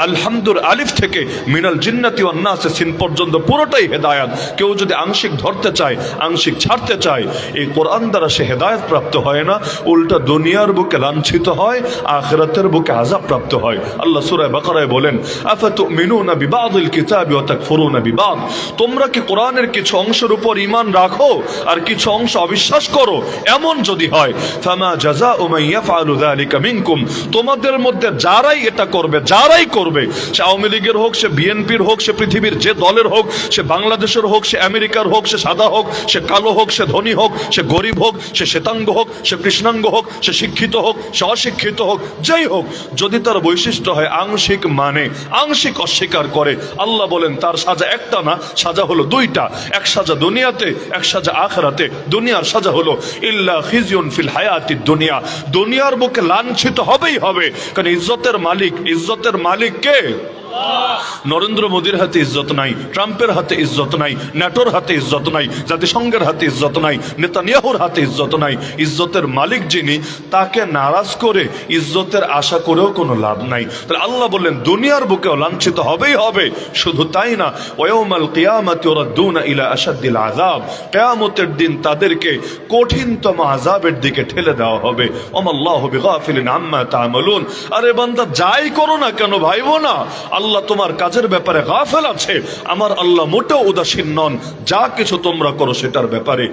আলহামদুর আলিফ থেকে মিনাল জিন্নাতি ওয়ান নাস সিন পর্যন্ত পুরোটাই হেদায়েত। কেউ যদি আংশিক ধরতে চায়, আংশিক ছাড়তে চায়, এই কোরআন দ্বারা সে হেদায়েত প্রাপ্ত হয় না, উল্টা দুনিয়ার বুকে লাঞ্ছিত হয়, আখিরাতের বুকে আযাব প্রাপ্ত হয়। আল্লাহ সূরা বাকারায় বলেন, আফাতুমিনুনা বিবাদিল কিতাবি ওয়া তাকফুরুনা বিবাদ, তোমরা কি কোরআনের কিছু অংশের উপর ঈমান রাখো আর কিছু অংশ অবিশ্বাস করো? এমন যদি হয়, ফামা জাযাউ মান ইয়াফআলু যালিকা মিনকুম, তোমাদের মধ্যে যারাই এটা করবে, যারাই করবে, সে আওয়ামী লীগের হোক, সে বিএনপির হোক, সে পৃথিবীর যে দলের হোক, সে বাংলাদেশের হোক, সে আমেরিকার হোক, সে সাদা হোক, সে কালো হোক, সে ধনী হোক, সে গরিব হোক, সে শ্বেতাঙ্গ হোক, সে কৃষ্ণাঙ্গ হোক, সে শিক্ষিত হোক, সে অশিক্ষিত হোক, যাই হোক, যদি তার বৈশিষ্ট্য হয় আংশিক, মানে আংশিক অস্বীকার করে, আল্লাহ বলেন তার সাজা একটা না, সাজা হলো দুইটা। এক সাজা দুনিয়াতে, এক সাজা আখিরাতে। দুনিয়ার সাজা হলো ইল্লা খিজিউন ফিল হায়াতিদ দুনিয়া, দুনিয়ার বুকে লাঞ্ছিত হবেই হবে। কারণ ইজ্জতের মালিক কে? নরেন্দ্র মোদীর হাতে ইজ্জত নাই, ট্রাম্পের হাতে ইজ্জত নাই, ন্যাটোর হাতে ইজ্জত নাই, জাতিসংঘের হাতে ইজ্জত নাই, নেতানিয়াহুর হাতে ইজ্জত নাই। ইজ্জতের মালিক যিনি, তাকে নারাজ করে ইজ্জতের আশা করেও কোনো লাভ নাই। তাহলে আল্লাহ বললেন দুনিয়ার বুকেও লাঞ্ছিত হবেই হবে। শুধু তাই না, ওয়াউমাল কিয়ামাতি ইউরাদ্দুনা ইলা আশাদ্দিল আযাব, কিয়ামতের দিন তাদেরকে কঠিনতম আযাবের দিকে ঠেলে দেওয়া হবে। ওমাল্লাহু বিগাফিলিন আম্মা তা'মালুন, আরে বান্দা যাই করো না কেন ভাইবো না, আল্লাহ তোমার কাজের ব্যাপারে গাফেল আছে। আমার আল্লাহ মোটেও উদাসীন নন, যা কিছু তোমরা করো সেটার ব্যাপারে।